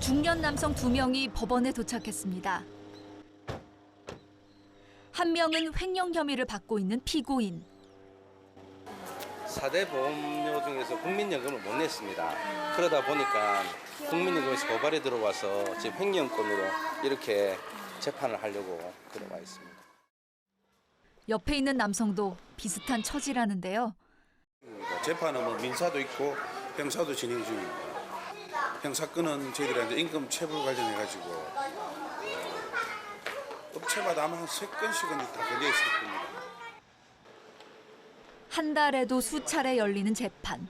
중년 남성 2명이 법원에 도착했습니다. 한 명은 횡령 혐의를 받고 있는 피고인. 4대 보험료 중에서 국민연금을 못 냈습니다. 그러다 보니까 국민연금에서 고발이 들어와서 지금 횡령건으로 이렇게 재판을 하려고 들어와 있습니다. 옆에 있는 남성도 비슷한 처지라는데요. 재판은 뭐 민사도 있고 형사도 진행 중입니다. 형사건은 저희들한테 임금 체불 관련해가지고 업체마다 아마 한 3건씩은 다 걸려 있을 겁니다. 한 달에도 수차례 열리는 재판.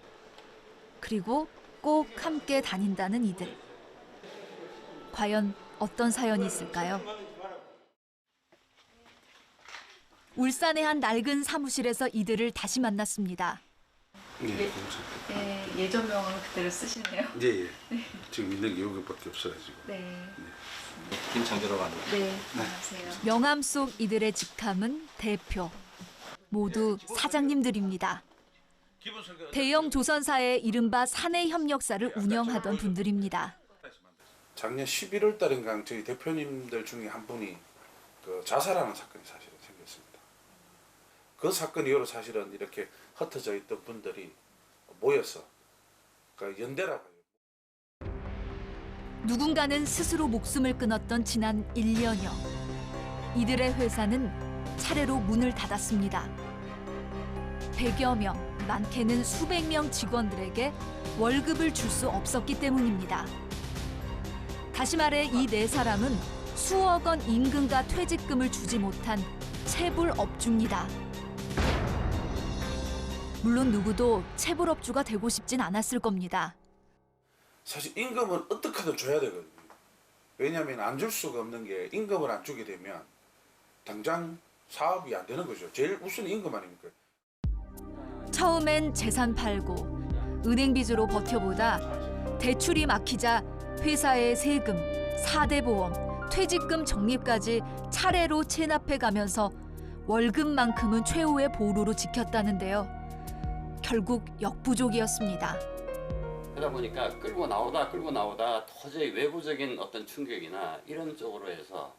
그리고 꼭 함께 다닌다는 이들. 과연 어떤 사연이 있을까요? 울산의 한 낡은 사무실에서 이들을 다시 만났습니다. 예전명은 그대로 쓰시네요. 예. 지금 있는 게 여기밖에 없어가지고. 네. 김창조라고 합니다. 네. 안녕하세요. 명함 속 이들의 직함은 대표. 모두 사장님들입니다. 대형 조선사의 이른바 사내 협력사를 운영하던 분들입니다. 작년 11월 달인가 저희 대표님들 중에 한 분이 그 자살하는 사건이 사실은 생겼습니다. 그 사건 이후로 사실은 이렇게 흩어져 있던 분들이 모여서 그 연대라고 해요. 누군가는 스스로 목숨을 끊었던 지난 1년여. 이들의 회사는 차례로 문을 닫았습니다. 100여 명, 많게는 수백 명 직원들에게 월급을 줄 수 없었기 때문입니다. 다시 말해 이 네 사람은 수억 원 임금과 퇴직금을 주지 못한 체불업주입니다. 물론 누구도 체불업주가 되고 싶진 않았을 겁니다. 사실 임금은 어떻게든 줘야 되거든요. 왜냐하면 안 줄 수가 없는 게 임금을 안 주게 되면 당장 사업이 안 되는 거죠. 제일 우선 임금 아닙니까? 처음엔 재산 팔고 은행 빚으로 버텨보다 대출이 막히자 회사의 세금, 4대 보험, 퇴직금 적립까지 차례로 체납해가면서 월급만큼은 최후의 보루로 지켰다는데요. 결국 역부족이었습니다. 그러다 보니까 끌고 나오다 도저히 외부적인 어떤 충격이나 이런 쪽으로 해서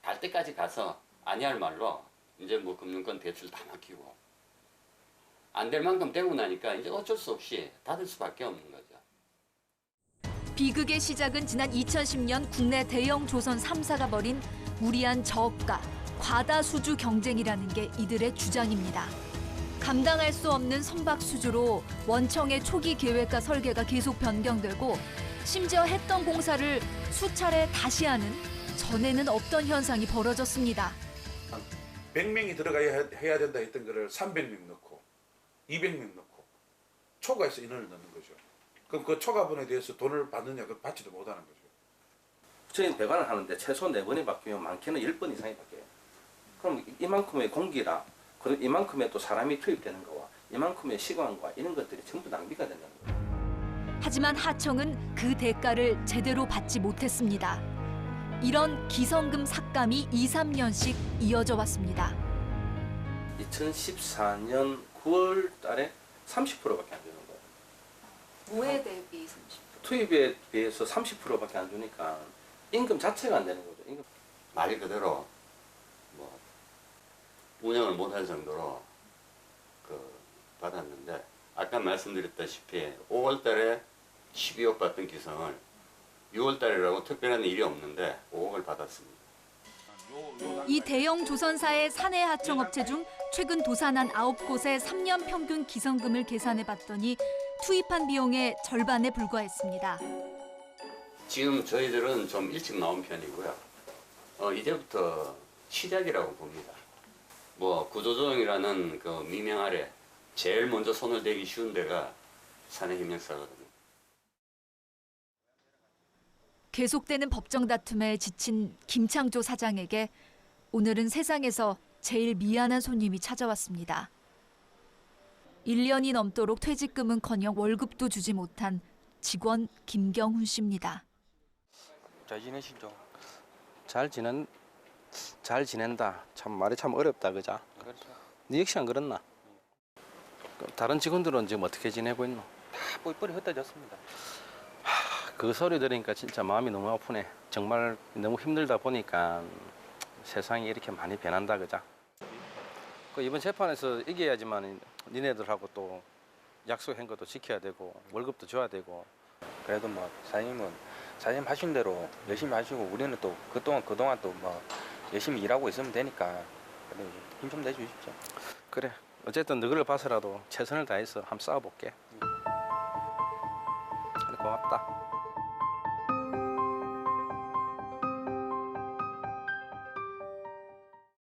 갈 때까지 가서 아니할 말로 이제 뭐 금융권 대출 다 막히고 안 될 만큼 되고 나니까 이제 어쩔 수 없이 닫을 수밖에 없는 거죠. 비극의 시작은 지난 2010년 국내 대형 조선 3사가 벌인 무리한 저가, 과다 수주 경쟁이라는 게 이들의 주장입니다. 감당할 수 없는 선박 수주로 원청의 초기 계획과 설계가 계속 변경되고 심지어 했던 공사를 수차례 다시 하는 전에는 없던 현상이 벌어졌습니다. 100명이 들어가야 해야 된다 했던 거를 300명 넣고 200명 넣고 초과해서 인원을 넣는 거죠. 그럼 그 초과분에 대해서 돈을 받느냐 그걸 받지도 못하는 거죠. 저희는 배관을 하는데 최소 4번이 바뀌면 많게는 10번 이상이 바뀌어요. 그럼 이만큼의 공기라 그리고 이만큼의 또 사람이 투입되는 거와 이만큼의 시간과 이런 것들이 전부 낭비가 된다는 거예요. 하지만 하청은 그 대가를 제대로 받지 못했습니다. 이런 기성금 삭감이 2, 3년씩 이어져 왔습니다. 2014년 9월 달에 30%밖에 안 주는 거예요. 뭐에 대비 30%? 투입에 비해서 30%밖에 안 주니까 임금 자체가 안 되는 거죠. 임금. 말 그대로 뭐 운영을 못할 정도로 받았는데 아까 말씀드렸다시피 5월 달에 12억 받던 기성을 6월 달이라고 특별한 일이 없는데 5억을 받았습니다. 이 대형 조선사의 사내 하청업체 중 최근 도산한 9곳의 3년 평균 기성금을 계산해 봤더니 투입한 비용의 절반에 불과했습니다. 지금 저희들은 좀 일찍 나온 편이고요. 이제부터 시작이라고 봅니다. 뭐 구조조정이라는 그 미명 아래 제일 먼저 손을 대기 쉬운 데가 사내협력사거든요. 계속되는 법정 다툼에 지친 김창조 사장에게 오늘은 세상에서 제일 미안한 손님이 찾아왔습니다. 1년이 넘도록 퇴직금은커녕 월급도 주지 못한 직원 김경훈 씨입니다. 잘 지내시죠? 잘 지낸다. 참 말이 참 어렵다, 그자? 그렇죠. 네 역시 안 그렇나? 다른 직원들은 지금 어떻게 지내고 있노? 다 뿔뿔이 흩어졌습니다. 그 소리 들으니까 진짜 마음이 너무 아프네. 정말 너무 힘들다 보니까 세상이 이렇게 많이 변한다, 그죠? 그 이번 재판에서 이겨야지만 니네들하고 또 약속한 것도 지켜야 되고 월급도 줘야 되고. 그래도 뭐 사장님은 사장님 하신 대로 열심히 하시고 우리는 또 그동안 또 뭐 열심히 일하고 있으면 되니까 힘 좀 내주십시오. 그래. 어쨌든 너희를 봐서라도 최선을 다해서 한번 싸워볼게. 그래, 고맙다.